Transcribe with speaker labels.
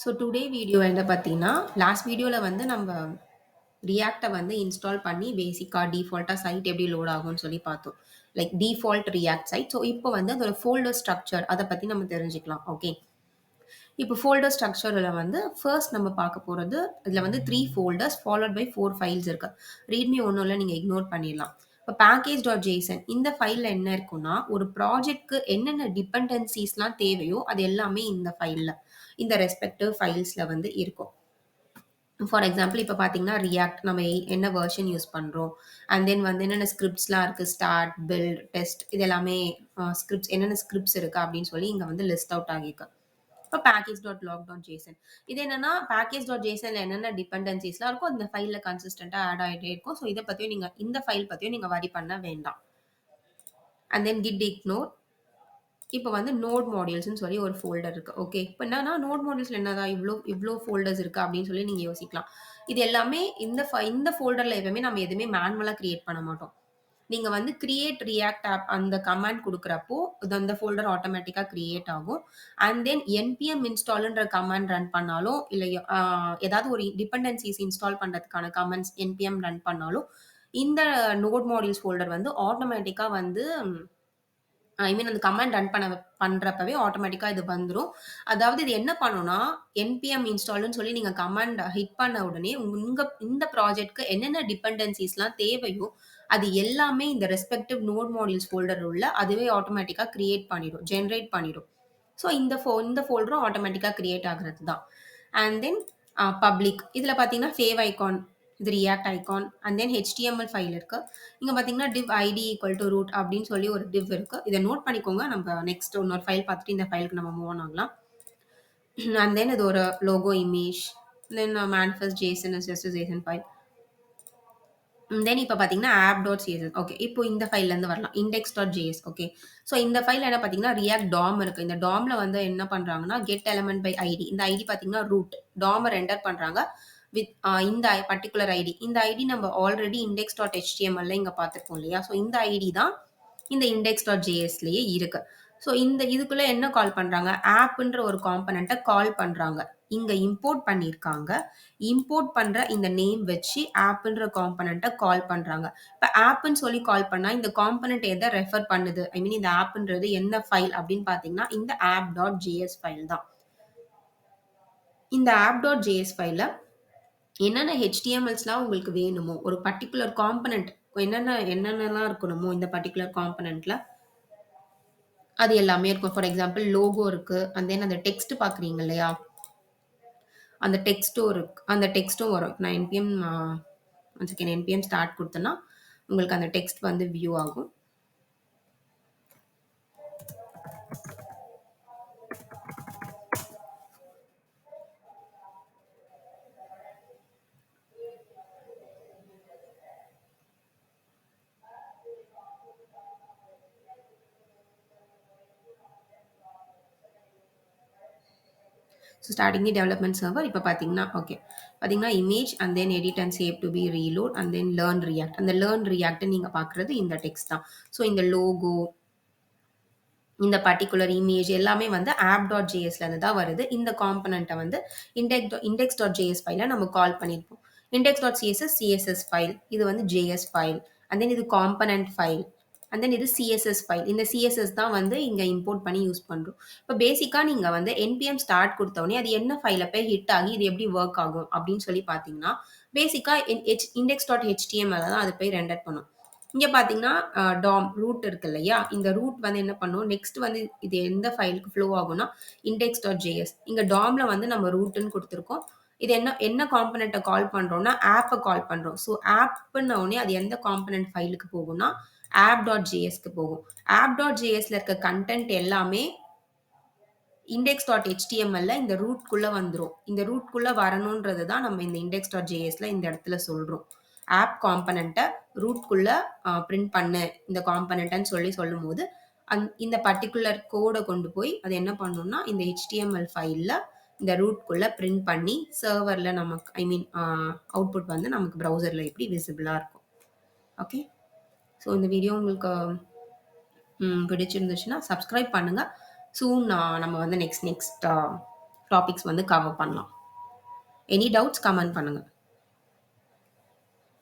Speaker 1: So today video என்ன பார்த்தீங்கன்னா, last வீடியோல வந்து நம்ம ரியாக்ட்ட வந்து இன்ஸ்டால் பண்ணி பேசிக்கா டிஃபால்ட்டா சைட் எப்படி லோட் ஆகும்னு சொல்லி பார்த்தோம். Like default React side. So இப்போ வந்து அதோட ஃபோல்டர் ஸ்ட்ரக்சர் அத பத்தி நம்ம தெரிஞ்சுக்கலாம். ஓகே. இப்போ ஃபோல்டர் ஸ்ட்ரக்சர்ல வந்து ஃபர்ஸ்ட் நம்ம பார்க்க போறது, இதுல வந்து 3 ஃபோல்டர்ஸ் ஃபாலோட் பை 4 ஃபைல்ஸ் இருக்கு. ரீட்மி ஒண்ணும் இல்ல நீங்க இக்னோர் பண்ணிடலாம். இப்போ பேக்கேஜ்.json இந்த ஃபைல்ல என்ன இருக்கும்னா, ஒரு ப்ராஜெக்ட்க்கு என்னென்ன டிபெண்டன்சிஸ்லாம் தேவையோ அது எல்லாமே இந்த ஃபைல்ல, இந்த ரெஸ்பெக்டிவ் ஃபைல்ஸ்ல வந்து இருக்கும். ஃபார் எக்ஸாம்பிள் இப்ப பார்த்தீங்கன்னா, ரியாக்ட் நம்ம என்ன வெர்ஷன் யூஸ் பண்றோம். அண்ட் தென் வந்து என்னென்ன ஸ்கிரிப்ட்ஸ்லாம் இருக்கு. ஸ்டார்ட், பில்ட், டெஸ்ட் இது எல்லாமே ஸ்கிரிப்ட்ஸ் என்னென்ன ஸ்கிரிப்ட்ஸ் இருக்கு அப்படின்னு சொல்லி இங்க வந்து லிஸ்ட் அவுட் ஆகியிருக்கு. இப்போ பேக்கேஜ்.log.json இது என்னன்னா, பேக்கேஜ்.jsonல என்னென்ன டிபெண்டன்சிஸ்லாம் இருக்கோ, இந்த ஃபைல்ல கன்சிஸ்டன்ட்டா ஆட் ஆயிட்டே இருக்கும். ஸோ இத பத்தியும் நீங்க இந்த ஃபைல் பத்தியும் நீங்க வொரி பண்ண வேண்டாம். அண்ட் தென் git ignore இப்ப வந்து நோட் மாடியூல்ஸ்ன்னு சொல்லி ஒரு ஃபோல்டர் இருக்கு. ஓகே. இப்ப என்னன்னா நோட் மாடியூல்ஸ்ல என்னடா இவ்ளோ ஃபோல்டர்ஸ் இருக்கா அப்படின்னு சொல்லி நீங்க யோசிக்கலாம். இது எல்லாமே இந்த ஃபோல்டர்ல எப்பவுமே நம்ம எதுவுமே மேனுவலா கிரியேட் பண்ண மாட்டோம். நீங்க வந்து கிரியேட் ரியாக்ட் ஆப் அந்த கமாண்ட் குடுக்குறப்போ, அந்த ஃபோல்டர் ஆட்டோமேட்டிக்கா கிரியேட் ஆகும். அண்ட் தென் npm installன்ற கமாண்ட் ரன் பண்ணாலும், இல்ல ஏதாவது ஒரு டிபெண்டன்சிஸ் இன்ஸ்டால் பண்றதுக்கான கமாண்ட்ஸ் npm ரன் பண்ணாலும், இந்த நோட் மாடியூல்ஸ் ஃபோல்டர் வந்து ஆட்டோமேட்டிக்கா வந்து ஐ மீன் அந்த கமாண்ட் ரன் பண்றப்பவே ஆட்டோமேட்டிக்கா இது வந்துரும். அதாவது இது என்ன பண்ணும்னா, npm இன்ஸ்டால்ன்னு சொல்லி நீங்க கமாண்ட் ஹிட் பண்ண உடனே, இந்த ப்ராஜெக்ட்க்கு என்னென்ன டிபெண்டன்சிஸ்லாம் தேவையோ, அது எல்லாமே இந்த ரெஸ்பெக்டிவ் நோட் மாடியூல்ஸ் ஃபோல்டர் உள்ள அதுவே ஆட்டோமேட்டிக்கா கிரியேட் பண்ணிடும். ஜெனரேட் பண்ணிடும். ஸோ இந்த ஃபோல்டரும் ஆட்டோமேட்டிக்கா கிரியேட் ஆகுறது தான். அண்ட் தென் பப்ளிக் இதுல பார்த்தீங்கன்னா, ஃபேவ் ஐகான் இது React icon and then HTML file இருக்கு. இங்க பார்த்தீங்கன்னா, div id equal to root அப்படின்னு சொல்லி ஒரு div இருக்கு. இத நோட் பண்ணிக்கோங்க. நம்ம நெக்ஸ்ட் இன்னொரு ஃபைல் பார்த்துட்டு இந்த ஃபைலுக்கு நம்ம மூவ் ஆன் ஆகலாம். அண்ட் தென் இது ஒரு logo image. Then manifest JSON is just a JSON file. Then இப்ப பார்த்தீங்கன்னா, app.css ஓகே. இப்போ இந்த ஃபைல்லேருந்து வரலாம். index.js okay. ஸோ இந்த ஃபைல்ல என்ன பார்த்தீங்கன்னா, ரியாக்ட் டாம் இருக்கு. இந்த டாம்ல வந்து என்ன பண்றாங்கன்னா, கெட் எலிமெண்ட் பை ஐடி. இந்த ஐடி பார்த்தீங்கன்னா ரூட். டாம ரெண்டர் பண்றாங்க. வித் இந்த பர்ட்டிகுலர் ஐடி. இந்த ஐடி நம்ம ஆல்ரெடி index.htmlல இங்க பார்த்திருப்போம் இல்லையா? ஸோ இந்த ஐடி தான் இந்த index.jsலயே இருக்கு. ஸோ இதுக்குள்ள என்ன கால் பண்றாங்க? ஆப்ன்ற ஒரு காம்போனன்ட்ட கால் பண்றாங்க. இங்க இம்போர்ட் பண்ணியிருக்காங்க. இம்போர்ட் பண்ற இந்த நேம் வச்சு ஆப்ன்ற காம்போனன்ட்ட கால் பண்றாங்க. இப்ப ஆப்ன்னு சொல்லி கால் பண்ணா இந்த காம்போனன்ட் எத ரெஃபர் பண்ணுது? ஐ மீன் இந்த ஆப்ன்றது என்ன ஃபைல் அப்படின்னு பார்த்தீங்கன்னா, இந்த app.js ஃபைல் தான். இந்த app.js ஃபைல்ல என்னென்ன HTMLஸ்லாம் உங்களுக்கு வேணுமோ, ஒரு பர்ட்டிகுலர் காம்போனன்ட் என்னென்னலாம் இருக்கணுமோ இந்த பர்ட்டிகுலர் காம்போனன்ட்ல அது எல்லாமே இருக்கும். ஃபார் எக்ஸாம்பிள் லோகோ இருக்கு. அண்ட் தென் அந்த டெக்ஸ்ட் பார்க்குறீங்க இல்லையா? அந்த டெக்ஸ்ட்டும் இருக்கு. அந்த டெக்ஸ்ட்டும் வரும். நான் npm one second npm start குடுத்தேன்னா, உங்களுக்கு அந்த டெக்ஸ்ட் வந்து வியூ ஆகும். So starting the development server இப்ப பார்த்தீங்கன்னா, ஓகே. பார்த்தீங்கன்னா image and then edit and save to be reload and then learn React. அந்த லேர்ன் ரியாக்ட் நீங்க பார்க்குறது இந்த டெக்ஸ்ட் தான். ஸோ இந்த லோகோ இந்த பர்ட்டிகுலர் இமேஜ் எல்லாமே வந்து app.jsல இருந்து தான் வருது. இந்த காம்போனன்ட்ட வந்து index.js ஃபைல நம்ம கால் பண்ணியிருப்போம். index.css CSS file. இது வந்து JS ஃபைல். அண்ட் தென் இது காம்போனன்ட் ஃபைல். அண்ட் தென் இது CSS ஃபைல். இந்த CSS தான் வந்து இங்க இம்போர்ட் பண்ணி யூஸ் பண்றோம். இப்ப பேசிக்கா நீங்க வந்து npm ஸ்டார்ட் குடுத்த உடனே அது என்ன ஃபைல்ல போய் ஹிட் ஆகி இது எப்படி வொர்க் ஆகும் அப்படின்னு சொல்லி பார்த்தீங்கன்னா, பேசிக்கா index.html தான் அது போய் ரெண்டர் பண்ணும். இங்க பார்த்தீங்கன்னா, டாம் ரூட் இருக்கு இல்லையா? இந்த ரூட் வந்து என்ன பண்ணும், நெக்ஸ்ட் வந்து இது எந்த ஃபைலுக்கு ஃப்ளோ ஆகும்னா, index.js. இங்க டாம்ல வந்து நம்ம ரூட்ன்னு குடுத்துருக்கோம். இது என்ன என்ன காம்போனன்ட்ட கால் பண்றோம்னா, ஆப்ப கால் பண்றோம். ஸோ ஆப்ன்ன உடனே அது எந்த காம்போனன்ட் ஃபைலுக்கு போகும்னா, app.jsக்கு போகும். app.jsல இருக்க கன்டென்ட் எல்லாமே index.htmlல இந்த ரூட்குள்ள வந்துரும். இந்த ரூட்குள்ள வரணுன்றது தான் நம்ம இந்த index.jsல இந்த இடத்துல சொல்றோம். ஆப் காம்போனன்ட்ட ரூட்குள்ள பிரிண்ட் பண்ணு இந்த காம்போனன்ட்ன்னு சொல்லி சொல்லும்போது, இந்த பர்ட்டிகுலர் கோட கொண்டு போய் அது என்ன பண்ணும்னா, இந்த HTML ஃபைல்ல இந்த ரூட்குள்ள பிரிண்ட் பண்ணி சர்வர்ல நமக்கு ஐ மீன் அவுட்புட் வந்து நமக்கு ப்ரௌசர்ல எப்படி விசிபிளா இருக்கும். ஓகே. ஸோ இந்த வீடியோ உங்களுக்கு பிடிச்சிருந்துச்சுன்னா சப்ஸ்கிரைப் பண்ணுங்க. சூன் நம்ம வந்து நெக்ஸ்ட் டாபிக்ஸ் வந்து கவர் பண்ணலாம். எனி டவுட்ஸ் கமெண்ட் பண்ணுங்க.